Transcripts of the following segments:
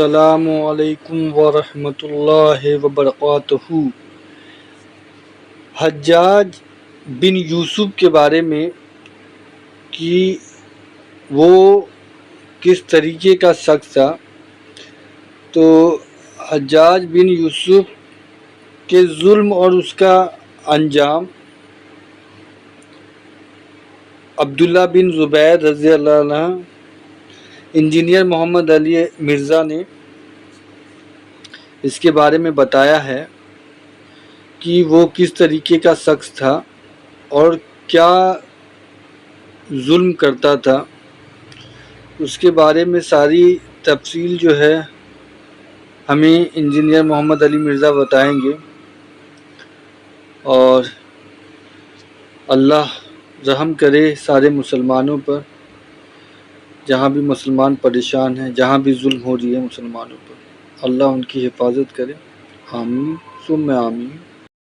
السلام علیکم ورحمۃ اللہ وبرکاتہ۔ حجاج بن یوسف کے بارے میں کہ وہ کس طریقے کا شخص تھا، تو حجاج بن یوسف کے ظلم اور اس کا انجام عبداللہ بن زبیر رضی اللہ عنہ انجینئر محمد علی مرزا نے اس کے بارے میں بتایا ہے کہ وہ کس طریقے کا شخص تھا اور کیا ظلم کرتا تھا۔ اس کے بارے میں ساری تفصیل جو ہے ہمیں انجینئر محمد علی مرزا بتائیں گے، اور اللہ رحم کرے سارے مسلمانوں پر، جہاں بھی مسلمان پریشان ہیں، جہاں بھی ظلم ہو رہی ہے مسلمانوں پر، اللہ ان کی حفاظت کرے، آمین ثم آمین۔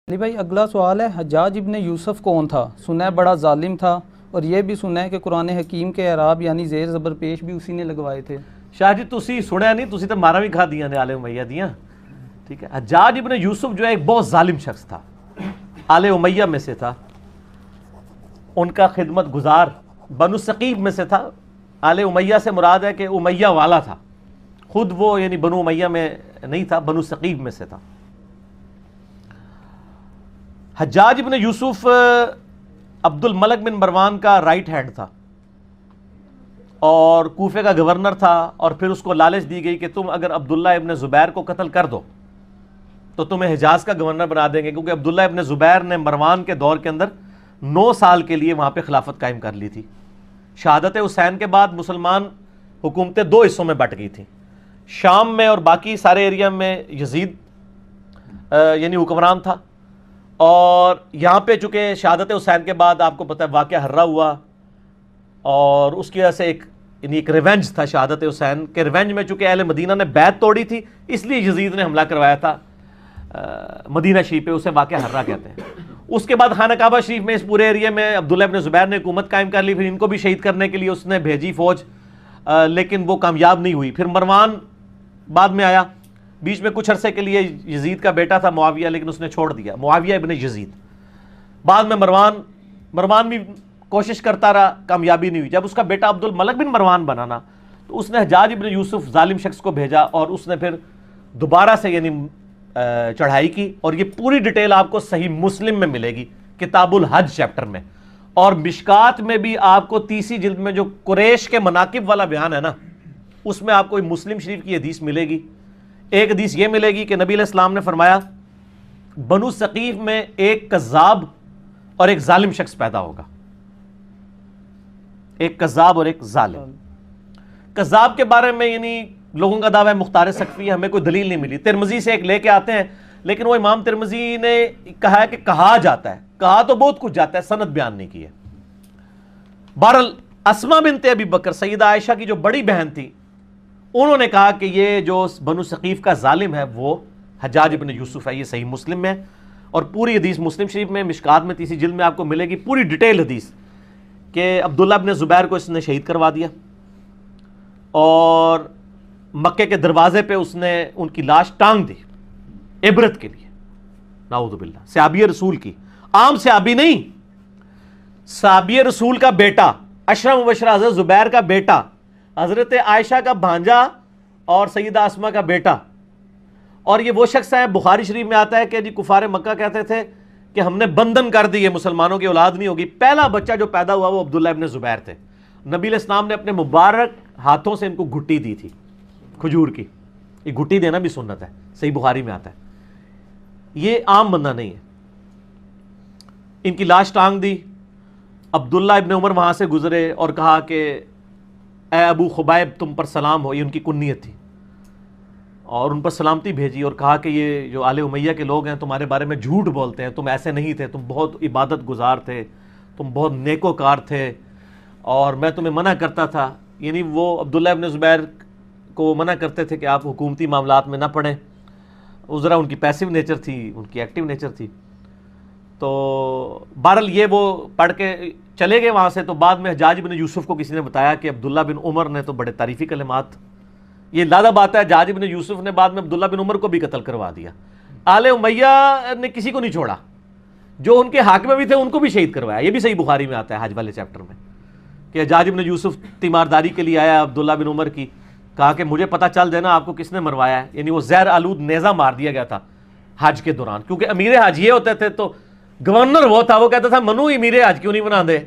علی بھائی اگلا سوال ہے، حجاج ابن یوسف کون تھا؟ سنا ہے بڑا ظالم تھا، اور یہ بھی سنا ہے کہ قرآن حکیم کے اعراب یعنی زیر زبر پیش بھی اسی نے لگوائے تھے۔ شاہ جی تسی سنیا نہیں، تسی تو مارا بھی کھا دیا نے آل امیہ دیاں، ٹھیک ہے۔ حجاج ابن یوسف جو ہے ایک بہت ظالم شخص تھا، آل امیہ میں سے تھا، ان کا خدمت گزار بنو ثقیف میں سے تھا۔ آل امیہ سے مراد ہے کہ امیہ والا تھا، خود وہ یعنی بنو امیہ میں نہیں تھا، بنو ثقیف میں سے تھا۔ حجاج ابن یوسف عبد الملک بن مروان کا رائٹ ہینڈ تھا اور کوفے کا گورنر تھا، اور پھر اس کو لالچ دی گئی کہ تم اگر عبداللہ ابن زبیر کو قتل کر دو تو تمہیں حجاز کا گورنر بنا دیں گے، کیونکہ عبداللہ ابن زبیر نے مروان کے دور کے اندر 9 سال کے لیے وہاں پہ خلافت قائم کر لی تھی۔ شہادت حسین کے بعد مسلمان حکومتیں 2 حصوں میں بٹ گئی تھیں، شام میں اور باقی سارے ایریا میں یزید یعنی حکمران تھا، اور یہاں پہ چونکہ شہادت حسین کے بعد آپ کو پتہ ہے واقعہ ہررا ہوا، اور اس کی وجہ سے ایک ریونج تھا شہادت حسین کے ریونج میں، چونکہ اہل مدینہ نے بیعت توڑی تھی اس لیے یزید نے حملہ کروایا تھا مدینہ شریف پہ، اسے واقعہ ہررا کہتے ہیں۔ اس کے بعد خانہ کعبہ شریف میں اس پورے ایریا میں عبداللہ ابن زبیر نے حکومت قائم کر لی، پھر ان کو بھی شہید کرنے کے لیے اس نے بھیجی فوج، لیکن وہ کامیاب نہیں ہوئی۔ پھر مروان بعد میں آیا، بیچ میں کچھ عرصے کے لیے یزید کا بیٹا تھا معاویہ، لیکن اس نے چھوڑ دیا، معاویہ ابن یزید۔ بعد میں مروان بھی کوشش کرتا رہا، کامیابی نہیں ہوئی۔ جب اس کا بیٹا عبد الملک بن مروان بنا نا، تو اس نے حجاج ابن یوسف ظالم شخص کو بھیجا، اور اس نے پھر دوبارہ سے یعنی چڑھائی کی، اور یہ پوری ڈیٹیل آپ کو صحیح مسلم میں ملے گی، کتاب الحج چیپٹر میں، اور مشکات میں بھی آپ کو 30 جلد میں جو قریش کے مناقب والا بیان ہے نا، اس میں آپ کو مسلم شریف کی حدیث ملے گی۔ ایک حدیث یہ ملے گی کہ نبی علیہ السلام نے فرمایا بنو ثقیف میں ایک کذاب اور ایک ظالم شخص پیدا ہوگا، ایک کذاب اور ایک ظالم۔ کذاب کے بارے میں یعنی لوگوں کا دعویٰ ہے مختار ثقفی، ہمیں کوئی دلیل نہیں ملی، ترمذی سے ایک لے کے آتے ہیں، لیکن وہ امام ترمذی نے کہا ہے کہ کہا جاتا ہے، کہا تو بہت کچھ جاتا ہے، سند بیان نہیں کی ہے۔ بہرحال اسما بنت ابی بکر سیدہ عائشہ کی جو بڑی بہن تھی، انہوں نے کہا کہ یہ جو بنو ثقیف کا ظالم ہے وہ حجاج ابن یوسف ہے، یہ صحیح مسلم میں، اور پوری حدیث مسلم شریف میں مشکات میں 30 جلد میں آپ کو ملے گی پوری ڈیٹیل حدیث، کہ عبداللہ ابن زبیر کو اس نے شہید کروا دیا، اور مکے کے دروازے پہ اس نے ان کی لاش ٹانگ دی عبرت کے لیے، نعوذ باللہ، صحابی رسول کی، عام صحابی نہیں، صحابی رسول کا بیٹا، عشرہ مبشرہ حضرت زبیر کا بیٹا، حضرت عائشہ کا بھانجا اور سیدہ اسما کا بیٹا۔ اور یہ وہ شخص ہے، بخاری شریف میں آتا ہے کہ جی کفار مکہ کہتے تھے کہ ہم نے بندھن کر دی ہے، مسلمانوں کی اولاد نہیں ہوگی۔ پہلا بچہ جو پیدا ہوا وہ عبداللہ ابن زبیر تھے۔ نبی علیہ السلام نے اپنے مبارک ہاتھوں سے ان کو گھٹی دی تھی کھجور کی، یہ گھٹی دینا بھی سنت ہے، صحیح بخاری میں آتا ہے، یہ عام بندہ نہیں ہے۔ ان کی لاش ٹانگ دی، عبداللہ ابن عمر وہاں سے گزرے اور کہا کہ اے ابو خبیب تم پر سلام ہو، یہ ان کی کنیت تھی، اور ان پر سلامتی بھیجی، اور کہا کہ یہ جو آل امیہ کے لوگ ہیں تمہارے بارے میں جھوٹ بولتے ہیں، تم ایسے نہیں تھے، تم بہت عبادت گزار تھے، تم بہت نیکوکار تھے، اور میں تمہیں منع کرتا تھا، یعنی وہ عبداللہ ابن زبیر کو منع کرتے تھے کہ آپ حکومتی معاملات میں نہ پڑیں، ذرا ان کی پیسو نیچر تھی، ان کی ایکٹیو نیچر تھی۔ تو بہرحال یہ وہ پڑھ کے چلے گئے وہاں سے، تو بعد میں حجاج بن یوسف کو کسی نے بتایا کہ عبداللہ بن عمر نے تو بڑے تعریفی کلمات یہ زیادہ بات ہے حجاج ابن یوسف نے بعد میں عبداللہ بن عمر کو بھی قتل کروا دیا. آل امیہ نے کسی کو نہیں چھوڑا, جو ان کے حاکم بھی تھے ان کو بھی شہید کروایا. یہ بھی صحیح بخاری میں آتا ہے حج والے چیپٹر میں کہ حجاج ابن یوسف تیمارداری کے لیے آیا عبداللہ بن عمر کی, کہا کہ مجھے پتہ چل جائے نا آپ کو کس نے مروایا ہے. یعنی وہ زہر آلود نیزہ مار دیا گیا تھا حج کے دوران, کیونکہ امیر حج یہ ہوتے تھے تو گورنر وہ تھا, وہ کہتا تھا منو امیر حج کیوں نہیں بنا دے,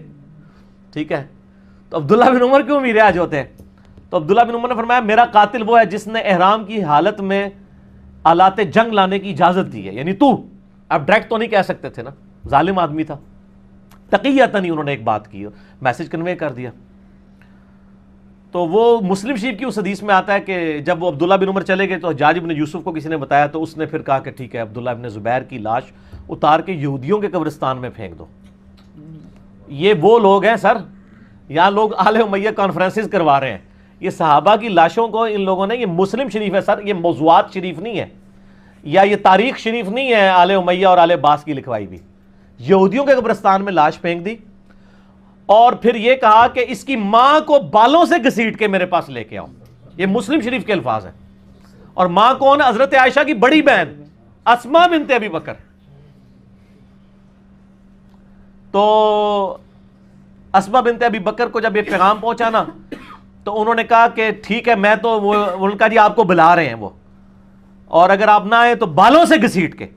ٹھیک ہے. تو عبداللہ بن عمر کیوں امیر حج ہوتے ہیں؟ تو عبداللہ بن عمر نے فرمایا میرا قاتل وہ ہے جس نے احرام کی حالت میں آلات جنگ لانے کی اجازت دی ہے. یعنی تو اب ڈائریکٹ تو نہیں کہہ سکتے تھے نا, ظالم آدمی تھا, تقیۃ نہیں انہوں نے ایک بات کی, میسج کنوے کر دیا. تو وہ مسلم شریف کی اس حدیث میں آتا ہے کہ جب وہ عبداللہ بن عمر چلے گئے تو حجاج بن یوسف کو کسی نے بتایا, تو اس نے پھر کہا کہ ٹھیک ہے عبداللہ بن زبیر کی لاش اتار کے یہودیوں کے قبرستان میں پھینک دو. یہ وہ لوگ ہیں سر, یہاں لوگ آل امیہ کانفرنسز کروا رہے ہیں, یہ صحابہ کی لاشوں کو ان لوگوں نے, یہ مسلم شریف ہے سر, یہ موضوعات شریف نہیں ہے, یا یہ تاریخ شریف نہیں ہے آل امیہ اور آل عباس کی لکھوائی بھی. یہودیوں کے قبرستان میں لاش پھینک دی, اور پھر یہ کہا کہ اس کی ماں کو بالوں سے گھسیٹ کے میرے پاس لے کے آؤ. یہ مسلم شریف کے الفاظ ہیں. اور ماں کون ہے؟ حضرت عائشہ کی بڑی بہن اسما بنت ابی بکر. تو اسما بنت ابی بکر کو جب یہ پیغام پہنچا نا, تو انہوں نے کہا کہ ٹھیک ہے میں تو ان کا جی آپ کو بلا رہے ہیں وہ, اور اگر آپ نہ آئے تو بالوں سے گھسیٹ کے.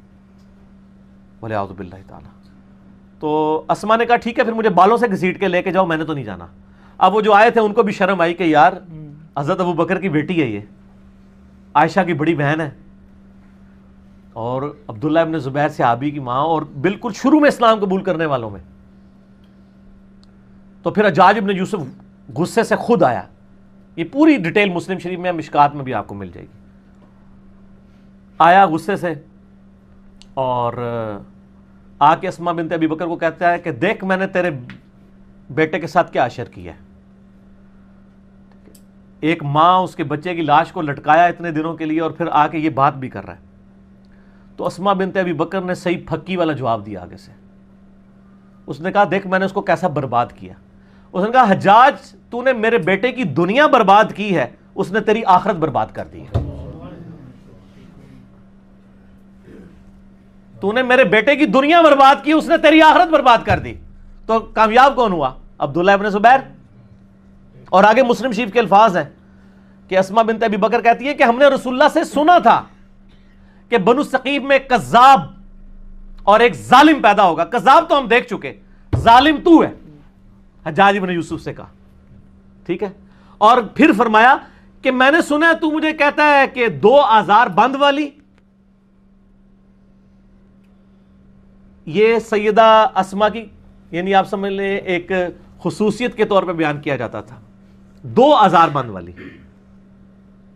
بولے اعوذ باللہ تعالی. تو اسما نے کہا ٹھیک ہے پھر مجھے بالوں سے گھسیٹ کے لے کے جاؤ, میں نے تو نہیں جانا. اب وہ جو آئے تھے ان کو بھی شرم آئی کہ یار حضرت ابو بکر کی بیٹی ہے, یہ عائشہ کی بڑی بہن ہے, اور عبداللہ ابن زبیر صحابی کی ماں, اور بالکل شروع میں اسلام قبول کرنے والوں میں. تو پھر حجاج ابن یوسف غصے سے خود آیا. یہ پوری ڈیٹیل مسلم شریف میں, مشکات میں بھی آپ کو مل جائے گی. آیا غصے سے اور آ کے اسما بنت ابی بکر کو کہتا ہے کہ دیکھ میں نے تیرے بیٹے کے ساتھ کیا اشر کیا ہے. ایک ماں اس کے بچے کی لاش کو لٹکایا اتنے دنوں کے لیے, اور پھر آ کے یہ بات بھی کر رہا ہے. تو اسما بنت ابی بکر نے صحیح پھکی والا جواب دیا آگے سے. اس نے کہا دیکھ میں نے اس کو کیسا برباد کیا. اس نے کہا حجاج تو نے میرے بیٹے کی دنیا برباد کی ہے, اس نے تیری آخرت برباد کر دی ہے. تو نے میرے بیٹے کی دنیا برباد کی, اس نے تیری آخرت برباد کر دی. تو کامیاب کون ہوا؟ عبداللہ ابن زبیر. اور آگے مسلم شریف کے الفاظ ہیں کہ اسما بنت ابی بکر کہتی ہے کہ ہم نے رسول اللہ سے سنا تھا کہ بنو ثقیف میں ایک کذاب اور ایک ظالم پیدا ہوگا. کذاب تو ہم دیکھ چکے, ظالم تو ہے. حجاج ابن یوسف سے کہا ٹھیک ہے. اور پھر فرمایا کہ میں نے سنا تو مجھے کہتا ہے کہ 2 آزار بند والی. یہ سیدہ اسما کی یعنی آپ سمجھ لیں ایک خصوصیت کے طور پہ بیان کیا جاتا تھا, 2 آزار بند والی.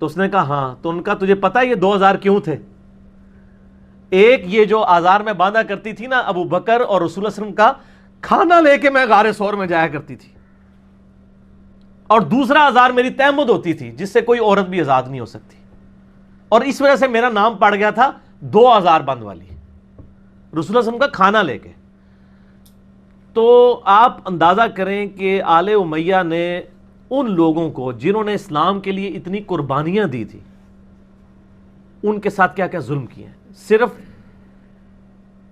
تو اس نے کہا ہاں. تو ان کا تجھے پتا ہے یہ 2 آزار کیوں تھے؟ ایک یہ جو آزار میں باندھا کرتی تھی نا ابو بکر اور رسول اللہ صلی اللہ علیہ وسلم کا کھانا لے کے میں غار ثور میں جایا کرتی تھی, اور دوسرا آزار میری تہمت ہوتی تھی جس سے کوئی عورت بھی آزاد نہیں ہو سکتی, اور اس وجہ سے میرا نام پڑ گیا تھا 2 آزار بند والی, رسول اللہ صلی اللہ علیہ وسلم کا کھانا لے کے. تو آپ اندازہ کریں کہ آل امیہ نے ان لوگوں کو جنہوں نے اسلام کے لیے اتنی قربانیاں دی تھی ان کے ساتھ کیا کیا ظلم کیے ہیں. صرف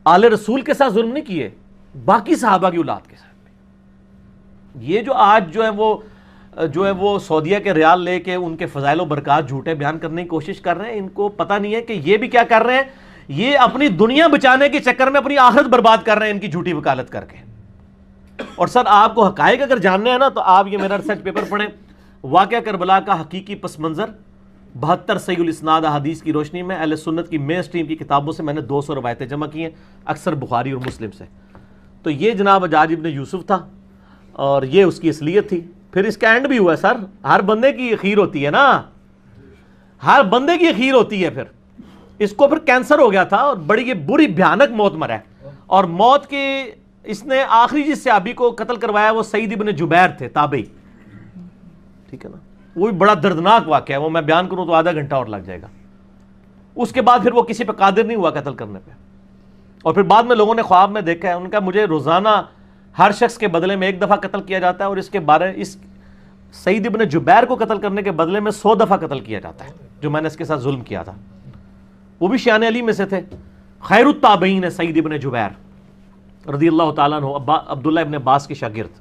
آل رسول کے ساتھ ظلم نہیں کیے, باقی صحابہ کی اولاد کے ساتھ بھی. یہ جو آج جو ہے وہ سعودیہ کے ریال لے کے ان کے فضائل و برکات جھوٹے بیان کرنے کی کوشش کر رہے ہیں, ان کو پتہ نہیں ہے کہ یہ بھی کیا کر رہے ہیں, یہ اپنی دنیا بچانے کے چکر میں اپنی آخرت برباد کر رہے ہیں ان کی جھوٹی وکالت کر کے. اور سر آپ کو حقائق اگر جاننے ہیں نا تو آپ یہ میرا ریسرچ پیپر پڑھیں, واقعہ کربلا کا حقیقی پس منظر 72 صحیح الاسناد احادیث کی روشنی میں. اہل سنت کی مین سٹریم کی کتابوں سے میں نے 200 روایتیں جمع کی ہیں, اکثر بخاری اور مسلم سے. تو یہ جناب حجاج ابن یوسف تھا اور یہ اس کی اصلیت تھی. پھر اس کا اینڈ بھی ہوا ہے سر, ہر بندے کی اخیر ہوتی ہے نا, ہر بندے کی اخیر ہوتی ہے. پھر اس کو پھر کینسر ہو گیا تھا اور بڑی یہ بری بھیانک موت مرا ہے, اور موت کی اس نے آخری جس صحابی کو قتل کروایا وہ سعید ابن جبیر تھے, تابعی, ٹھیک ہے نا. وہ بھی بڑا دردناک واقعہ ہے, وہ میں بیان کروں تو آدھا گھنٹہ اور لگ جائے گا. اس کے بعد پھر وہ کسی پہ قادر نہیں ہوا قتل کرنے پہ, اور پھر بعد میں لوگوں نے خواب میں دیکھا ہے, ان کا مجھے روزانہ ہر شخص کے بدلے میں 1 دفعہ قتل کیا جاتا ہے, اور اس کے بارے سعید ابن جبیر کو قتل کرنے کے بدلے میں 100 دفعہ قتل کیا جاتا ہے، جو میں نے اس کے ساتھ ظلم کیا تھا۔ وہ بھی شیان علی میں سے تھے، خیر التابعین ہے سعید ابن جبیر رضی اللہ تعالیٰ عنہ، عبداللہ ابن عباس کے شاگرد۔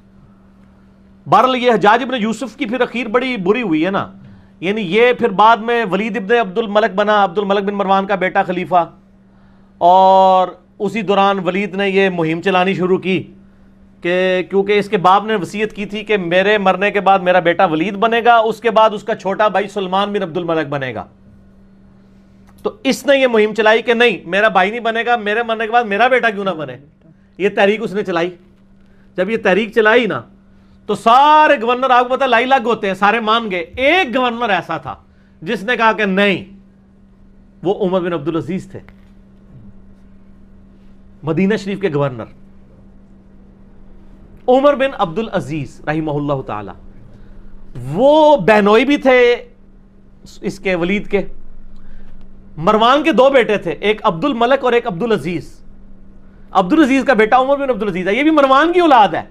بہرحال یہ حجاج ابن یوسف کی پھر اخیر بڑی بری ہوئی ہے نا، یعنی یہ پھر بعد میں ولید ابن عبد الملک بنا، عبد الملک بن مروان کا بیٹا خلیفہ، اور اسی دوران ولید نے یہ مہم چلانی شروع کی کہ کیونکہ اس کے باپ نے وصیت کی تھی کہ میرے مرنے کے بعد میرا بیٹا ولید بنے گا، اس کے بعد اس کا چھوٹا بھائی سلمان بن عبد الملک بنے گا۔ تو اس نے یہ مہم چلائی کہ نہیں، میرا بھائی نہیں بنے گا، میرے مرنے کے بعد میرا بیٹا کیوں نہ بنے۔ یہ تحریک اس نے چلائی۔ جب یہ تحریک چلائی نا تو سارے گورنر، آپ کو پتا لائی لگ ہوتے ہیں، سارے مان گئے۔ ایک گورنر ایسا تھا جس نے کہا کہ نہیں، وہ عمر بن عبدالعزیز تھے، مدینہ شریف کے گورنر عمر بن عبدالعزیز رحمہ اللہ تعالی۔ وہ بہنوئی بھی تھے اس کے ولید کے۔ مروان کے دو بیٹے تھے، ایک عبد الملک اور ایک عبدالعزیز۔ عبدالعزیز کا بیٹا عمر بن عبدالعزیز ہے، یہ بھی مروان کی اولاد ہے،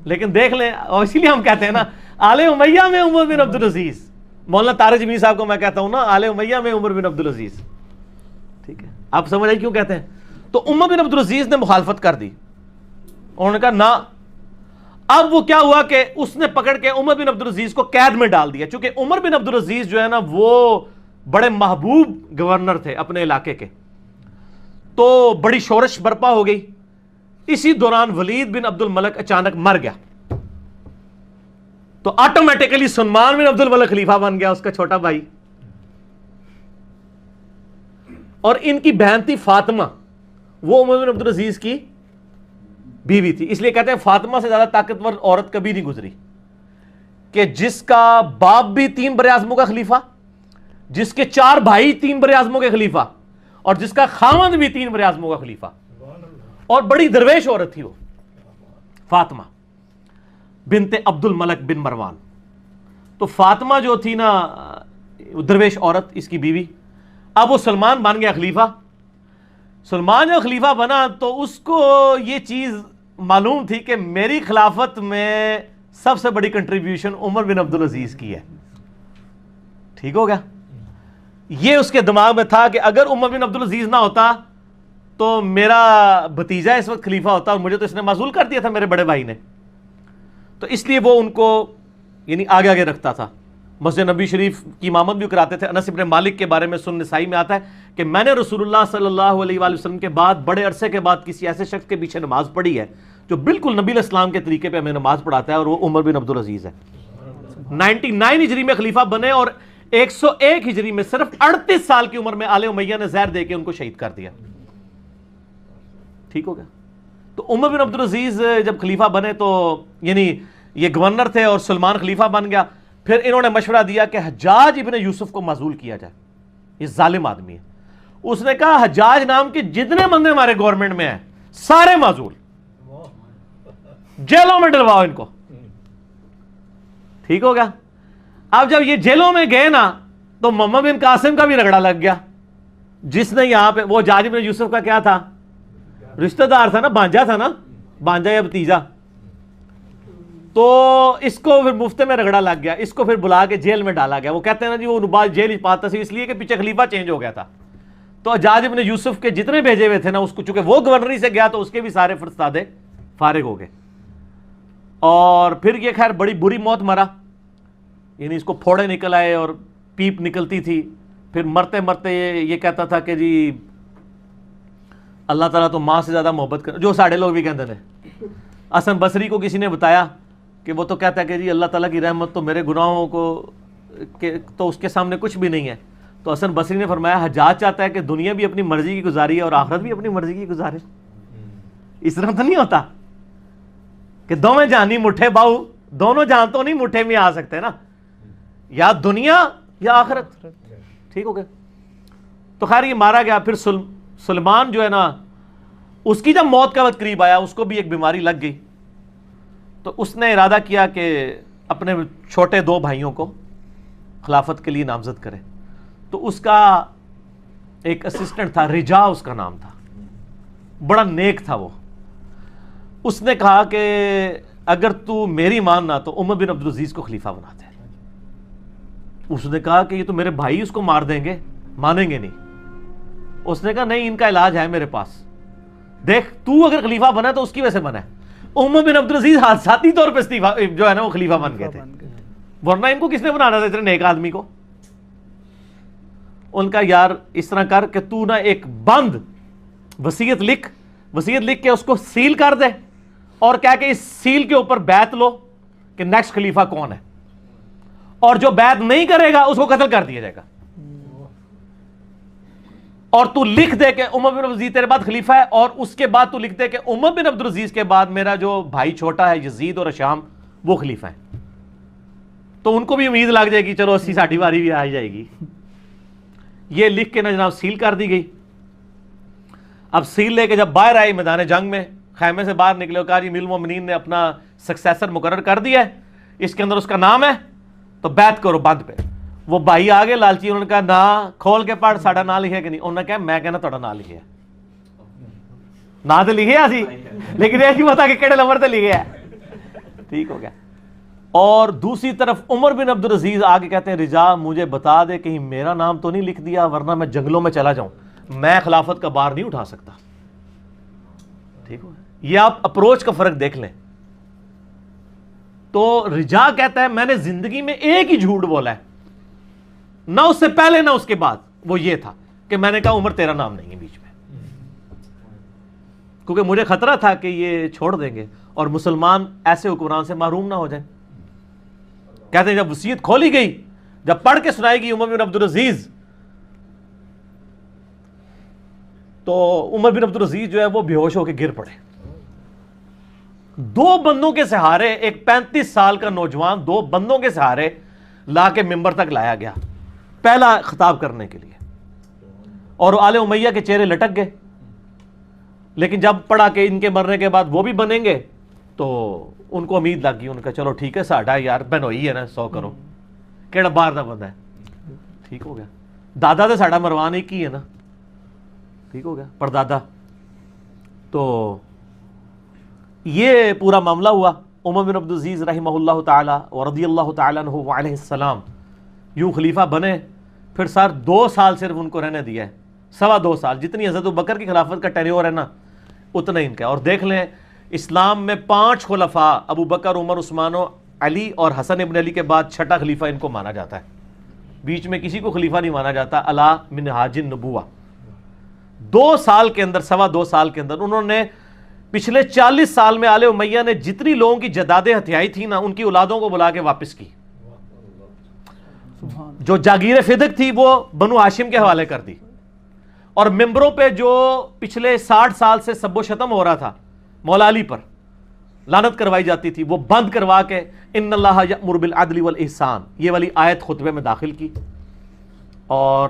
لیکن دیکھ لیں، اور اسی لیے ہم کہتے ہیں نا آل امیہ میں عمر بن عبدالعزیز۔ مولانا طارق جمیل صاحب کو میں کہتا ہوں نا آل امیہ میں عمر بن عبدالعزیز، ٹھیک ہے؟ آپ سمجھ آئی کیوں کہتے ہیں؟ تو عمر بن عبدالعزیز نے مخالفت کر دی، انہوں نے کہا نہ۔ اب وہ کیا ہوا کہ اس نے پکڑ کے عمر بن عبدالعزیز کو قید میں ڈال دیا، چونکہ عمر بن عبدالعزیز جو ہے نا وہ بڑے محبوب گورنر تھے اپنے علاقے کے، تو بڑی شورش برپا ہو گئی۔ اسی دوران ولید بن عبد الملک اچانک مر گیا، تو آٹومیٹیکلی سلمان بن عبد الملک خلیفہ بن گیا، اس کا چھوٹا بھائی۔ اور ان کی بہن تھی فاطمہ، وہ عمر بن عبدالعزیز کی بیوی تھی۔ اس لیے کہتے ہیں فاطمہ سے زیادہ طاقتور عورت کبھی نہیں گزری، کہ جس کا باپ بھی 3 براعظموں کا خلیفہ، جس کے 4 بھائی 3 براعظموں کے خلیفہ، اور جس کا خاوند بھی 3 براعظموں کا خلیفہ، اور بڑی درویش عورت تھی وہ فاطمہ بنت عبد الملک بن مروان۔ تو فاطمہ جو تھی نا درویش عورت، اس کی بیوی، اب وہ سلمان بن گیا خلیفہ۔ سلمان جو خلیفہ بنا تو اس کو یہ چیز معلوم تھی کہ میری خلافت میں سب سے بڑی کنٹریبیوشن عمر بن عبدالعزیز کی ہے، ٹھیک ہو گیا؟ یہ اس کے دماغ میں تھا کہ اگر عمر بن عبدالعزیز نہ ہوتا تو میرا بھتیجا اس وقت خلیفہ ہوتا، اور مجھے تو اس نے معزول کر دیا تھا میرے بڑے بھائی نے۔ تو اس لیے وہ ان کو یعنی آگے آگے رکھتا تھا۔ مسجد نبی شریف کی امامت بھی کراتے تھے۔ انس بن مالک کے بارے میں سنن نسائی میں آتا ہے کہ میں نے رسول اللہ صلی اللہ علیہ وآلہ وسلم کے بعد بڑے عرصے کے بعد کسی ایسے شخص کے پیچھے نماز پڑھی ہے جو بالکل نبی علیہ السلام کے طریقے پہ ہمیں نماز پڑھاتا ہے، اور وہ عمر بن عبدالعزیز ہے۔ 99 ہجری میں خلیفہ بنے، اور 101 ہجری میں صرف 38 سال کی عمر میں آل امیہ نے زہر دے کے ان کو شہید کر دیا، ٹھیک ہو گیا؟ تو عمر بن عبدالعزیز جب خلیفہ بنے تو یعنی یہ گورنر تھے اور سلمان خلیفہ بن گیا۔ پھر انہوں نے مشورہ دیا کہ حجاج ابن یوسف کو معزول کیا جائے، یہ ظالم آدمی ہے۔ اس نے کہا حجاج نام کے جتنے بندے ہمارے گورنمنٹ میں ہیں سارے معزول، جیلوں میں ڈلواؤ ان کو، ٹھیک ہو گیا؟ اب جب یہ جیلوں میں گئے نا تو محمد بن قاسم کا بھی رگڑا لگ گیا، جس نے یہاں پہ، وہ حجاج ابن یوسف کا کیا تھا؟ رشتہ دار تھا نا، بانجا تھا نا، بانجا یا بھتیجا۔ تو اس کو پھر مفتے میں رگڑا لگ گیا، اس کو پھر بلا کے جیل میں ڈالا گیا۔ وہ کہتے ہیں نا جی وہ نباز جیل ہی پاتا سی، اس لیے کہ پیچھے خلیفہ چینج ہو گیا تھا۔ تو حجاج ابن یوسف کے جتنے بھیجے ہوئے تھے نا، اس کو چونکہ وہ گورنری سے گیا تو اس کے بھی سارے فرستادے فارغ ہو گئے، اور پھر یہ خیر بڑی بری موت مرا، یعنی اس کو پھوڑے نکل آئے اور پیپ نکلتی تھی۔ پھر مرتے مرتے یہ کہتا تھا کہ جی اللہ تعالیٰ تو ماں سے زیادہ محبت کر، جو ساڑھے لوگ بھی کہتے ہیں۔ حسن بصری کو کسی نے بتایا کہ وہ تو کہتا ہے کہ جی اللہ تعالیٰ کی رحمت تو میرے گناہوں کو تو اس کے سامنے کچھ بھی نہیں ہے۔ تو حسن بصری نے فرمایا حجاج چاہتا ہے کہ دنیا بھی اپنی مرضی کی گزاری ہے اور آخرت بھی اپنی مرضی کی گزارے۔ اس طرح تو نہیں ہوتا کہ دونوں جہانی مٹھے باؤ، دونوں جہان تو نہیں مٹھے میں آ سکتے نا، یا دنیا یا آخرت، ٹھیک ہو گیا؟ تو خیر یہ مارا گیا۔ پھر سلمان جو ہے نا، اس کی جب موت کا وقت قریب آیا، اس کو بھی ایک بیماری لگ گئی، تو اس نے ارادہ کیا کہ اپنے چھوٹے 2 بھائیوں کو خلافت کے لیے نامزد کرے۔ تو اس کا ایک اسسٹنٹ تھا، رجا اس کا نام تھا، بڑا نیک تھا وہ۔ اس نے کہا کہ اگر تو میری ماننا تو عمر بن عبدالعزیز کو خلیفہ بنا دے. اس نے کہا کہ یہ تو میرے بھائی اس کو مار دیں گے, مانیں گے نہیں. اس نے کہا نہیں, ان کا علاج ہے میرے پاس, دیکھ تو اگر خلیفہ بنا تو اس کی وجہ سے بنا ہے. عمر بن عبدالعزیز حادثاتی طور پہ جو ہے نا وہ خلیفہ بن گئے تھے, ورنہ ان کو کس نے بنانا تھا اتنے نیک آدمی کو. ان کا یار اس طرح کر کہ تو نا ایک بند وصیت لکھ کے اس کو سیل کر دے, اور کہہ کہ اس سیل کے اوپر بیعت لو کہ نیکسٹ خلیفہ کون ہے, اور جو بیعت نہیں کرے گا اس کو قتل کر دیا جائے گا. اور تو لکھ دے کہ عمر بن عبدالعزیز تیرے بعد خلیفہ ہے, اور اس کے بعد تو لکھ دے کہ عمر بن عبدالعزیز کے بعد میرا جو بھائی چھوٹا ہے یزید اور ہشام وہ خلیفہ ہے. تو ان کو بھی امید لگ جائے گی چلو 80-60 باری بھی آ جائے گی. یہ لکھ کے نا جناب سیل کر دی گئی. اب سیل لے کے جب باہر آئی میدان جنگ میں, خیمے سے باہر نکلے, کہا جی امیر المومنین نے اپنا سکسیسر مقرر کر دیا ہے, اس کے اندر اس کا نام ہے, تو بیعت کرو بند پہ. وہ بھائی آگے لالچی, انہوں نے کہا نہ کھول کے پڑھ ساڑا نام لکھے کہ نہیں. انہوں نے کہا میں کہنا تھوڑا نام لکھے ہے, نہ تو لکھے سی لیکن یہ نہیں پتا کہ کہڑے نمبر تے لکھے ہے. ٹھیک ہو گیا. اور دوسری طرف عمر بن عبدالعزیز آگے کہتے ہیں رجا مجھے بتا دے کہیں میرا نام تو نہیں لکھ دیا, ورنہ میں جنگلوں میں چلا جاؤں, میں خلافت کا بار نہیں اٹھا سکتا. ٹھیک ہو گیا. یہ آپ اپروچ کا فرق دیکھ لیں. تو رجا کہتا ہے میں نے زندگی میں ایک ہی جھوٹ بولا ہے, نہ اس سے پہلے نہ اس کے بعد, وہ یہ تھا کہ میں نے کہا عمر تیرا نام نہیں ہے بیچ میں, کیونکہ مجھے خطرہ تھا کہ یہ چھوڑ دیں گے اور مسلمان ایسے حکمران سے محروم نہ ہو جائیں. کہتے ہیں جب وصیت کھولی گئی, جب پڑھ کے سنائی گئی عمر بن عبدالعزیز, تو عمر بن عبدالعزیز جو ہے وہ بے ہوش ہو کے گر پڑے. 2 بندوں کے سہارے, ایک 35 سال کا نوجوان 2 بندوں کے سہارے لا کے ممبر تک لایا گیا پہلا خطاب کرنے کے لیے, اور آل امیہ کے چہرے لٹک گئے. لیکن جب پڑھا کہ ان کے مرنے کے بعد وہ بھی بنیں گے تو ان کو امید لگ گئی. ان کا چلو ٹھیک ہے ساڈا یار بنوئی ہے نا 100 کرو, کیڑا باہر دا بندہ ہے. ٹھیک ہو گیا. دادا تو ساڈا مروان ایک ہی ہے نا. ٹھیک ہو گیا, پردادا. تو یہ پورا معاملہ ہوا. عمر بن عبدالعزیز رحمہ اللہ تعالی ورضی اللہ تعالی عنہ وعلیہ السلام یوں خلیفہ بنے. پھر سر 2 سال صرف ان کو رہنے دیا ہے, 2.25 سال. جتنی حضرت ابوبکر کی خلافت کا ٹینیور ہے نا اتنا ان کا. اور دیکھ لیں اسلام میں 5 خلفاء ابو بکر, عمر, عثمان و علی اور حسن ابن علی کے بعد چھٹا خلیفہ ان کو مانا جاتا ہے. بیچ میں کسی کو خلیفہ نہیں مانا جاتا. الا منہاج النبوہ. 2 سال کے اندر, 2.25 سال کے اندر انہوں نے پچھلے 40 سال میں آل امیہ نے جتنی لوگوں کی جدادیں ہتھیائی تھی نا ان کی اولادوں کو بلا کے واپس کی. جو جاگیر فدق تھی وہ بنو ہاشم کے حوالے کر دی, اور ممبروں پہ جو پچھلے 60 سال سے سب و شتم ہو رہا تھا مولا علی پر, لعنت کروائی جاتی تھی, وہ بند کروا کے ان اللہ یأمر بالعدل والاحسان یہ والی آیت خطبے میں داخل کی. اور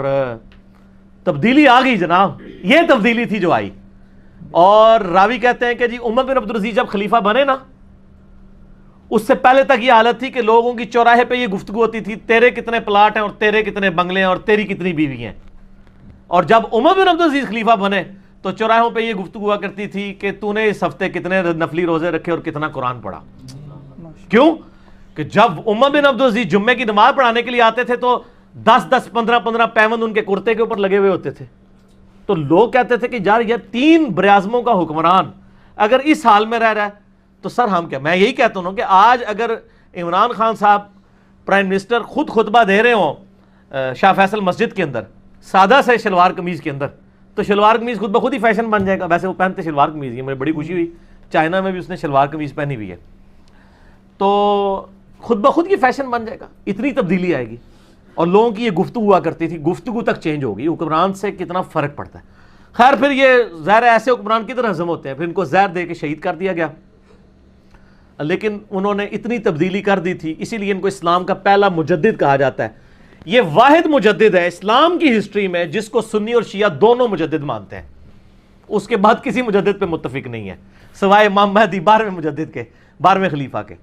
تبدیلی آ گئی جناب, یہ تبدیلی تھی جو آئی. اور راوی کہتے ہیں کہ جی عمر بن عبدالعزیز جب خلیفہ بنے نا, اس سے پہلے تک یہ حالت تھی کہ لوگوں کی چوراہے پہ یہ گفتگو ہوتی تھی تیرے کتنے پلاٹ ہیں اور تیرے کتنے بنگلے ہیں اور تیری کتنی بیوی ہیں. اور جب عمر بن عبدالعزیز خلیفہ بنے تو چوراہوں پہ یہ گفتگو ہوا کرتی تھی کہ تو نے اس ہفتے کتنے نفلی روزے رکھے اور کتنا قرآن پڑھا. کیوں کہ جب عمر بن عبدالعزیز جمعے کی نماز پڑھانے کے لیے آتے تھے تو 10-10, 15-15 پیوند ان کے کرتے کے اوپر لگے ہوئے ہوتے تھے. تو لوگ کہتے تھے کہ یار یہ 3 براعظموں کا حکمران اگر اس حال میں رہ رہا ہے تو سر ہم کیا. میں یہی کہتا ہوں کہ آج اگر عمران خان صاحب پرائم منسٹر خود خطبہ دے رہے ہوں شاہ فیصل مسجد کے اندر سادہ سے شلوار قمیض کے اندر, تو شلوار قمیض خود بخود ہی فیشن بن جائے گا. ویسے وہ پہنتے شلوار قمیض ہی, مجھے بڑی خوشی ہوئی چائنا میں بھی اس نے شلوار قمیض پہنی ہوئی ہے, تو خود بخود یہ فیشن بن جائے گا. اتنی تبدیلی آئے گی. اور لوگوں کی یہ گفتگو ہوا کرتی تھی, گفتگو تک چینج ہوگی. حکمران سے کتنا فرق پڑتا ہے. خیر پھر یہ زہر ایسے حکمران کی طرح ہضم ہوتے ہیں, پھر ان کو زہر دے کے شہید کر دیا گیا. لیکن انہوں نے اتنی تبدیلی کر دی تھی, اسی لیے ان کو اسلام کا پہلا مجدد کہا جاتا ہے. یہ واحد مجدد ہے اسلام کی ہسٹری میں جس کو سنی اور شیعہ دونوں مجدد مانتے ہیں. اس کے بعد کسی مجدد پہ متفق نہیں ہے سوائے امام مہدی 12ویں مجدد کے, 12ویں خلیفہ کے.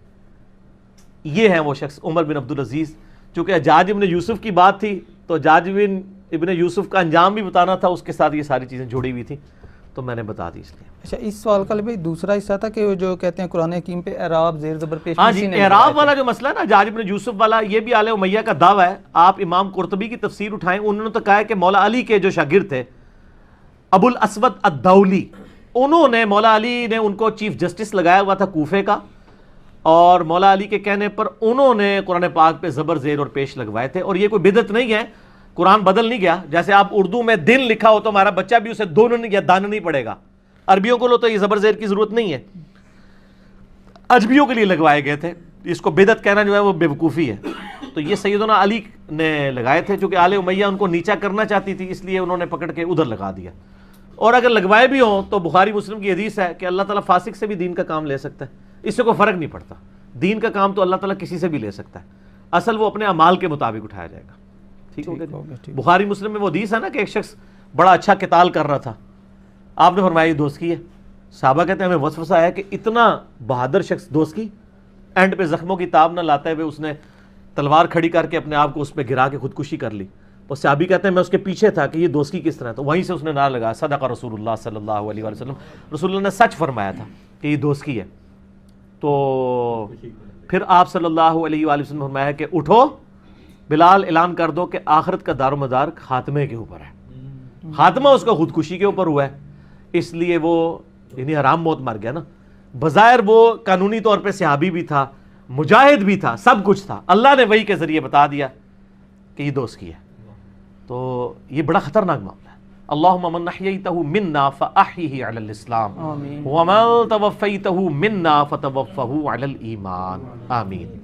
یہ ہیں وہ شخص عمر بن عبدالعزیز. چونکہ حجاج ابن یوسف کی بات تھی تو حجاج ابن یوسف کا انجام بھی بتانا تھا, اس کے ساتھ یہ ساری چیزیں جڑی ہوئی تھیں. تو میں نے بتا دی اس لیے. اچھا اس سوال کا بھائی دوسرا حصہ تھا کہ وہ جو کہتے ہیں قرآن حکیم پہ اعراب زیر زبر پیش ہاں بھی جی اسی نے اعراب لگوائے والا جو مسئلہ ہے نا حجاج بن یوسف والا، یہ بھی آل امیہ کا دعویٰ ہے. آپ امام قرطبی کی تفسیر اٹھائیں، انہوں نے تو کہا ہے کہ مولا علی کے جو شاگرد تھے ابو الاسود الدولی، انہوں نے مولا علی نے ان کو چیف جسٹس لگایا ہوا تھا کوفے کا، اور مولا علی کے کہنے پر انہوں نے قرآن پاک پہ زبر زیر اور پیش لگوائے تھے. اور یہ کوئی بدعت نہیں ہے، قرآن بدل نہیں گیا. جیسے آپ اردو میں دن لکھا ہو تو ہمارا بچہ بھی اسے دون یا دان نہیں پڑھے گا. عربیوں کو لو تو یہ زبر زیر کی ضرورت نہیں ہے، اجمیوں کے لیے لگوائے گئے تھے. اس کو بدعت کہنا جو ہے وہ بے وقوفی ہے. تو یہ سیدنا علی نے لگائے تھے، چونکہ آل امیہ ان کو نیچا کرنا چاہتی تھی، اس لیے انہوں نے پکڑ کے ادھر لگا دیا. اور اگر لگوائے بھی ہوں تو بخاری مسلم کی حدیث ہے کہ اللہ تعالیٰ فاسق سے بھی دین کا کام لے سکتا ہے، اس سے کوئی فرق نہیں پڑتا. دین کا کام تو اللہ تعالیٰ کسی سے بھی لے سکتا ہے، اصل وہ اپنے اعمال کے مطابق اٹھایا جائے گا. ٹھیک ہو گیا. بخاری مسلم میں وہ حدیث ہے نا کہ ایک شخص بڑا اچھا قتال کر رہا تھا، آپ نے فرمایا یہ دوست کی ہے. صحابہ کہتے ہیں ہمیں وسوسہ آیا کہ اتنا بہادر شخص دوست کی، اینڈ پہ زخموں کی تاب نہ لاتے ہوئے اس نے تلوار کھڑی کر کے اپنے آپ کو اس پہ گرا کے خودکشی کر لی. اور صحابی کہتے ہیں میں اس کے پیچھے تھا کہ یہ دوست کی کس طرح ہے، تو وہیں سے اس نے نعرہ لگایا صدق رسول اللہ صلی اللہ علیہ وسلم، رسول اللہ نے سچ فرمایا تھا کہ یہ دوست کی ہے. تو پھر آپ صلی اللہ علیہ وآلہ وسلم نے فرمایا کہ اٹھو بلال اعلان کر دو کہ آخرت کا دار و مدار خاتمے کے اوپر ہے. خاتمہ اس کا خودکشی کے اوپر ہوا ہے، اس لیے وہ یعنی حرام موت مر گیا نا. بظاہر وہ قانونی طور پہ صحابی بھی تھا، مجاہد بھی تھا، سب کچھ تھا، اللہ نے وحی کے ذریعے بتا دیا کہ یہ دوست کی ہے. تو یہ بڑا خطرناک معاملہ ہے. اللہم من احییتہ منا فاحیہ علی الاسلام ومن توفیتہ منا فتوفہ علی الایمان. آمین.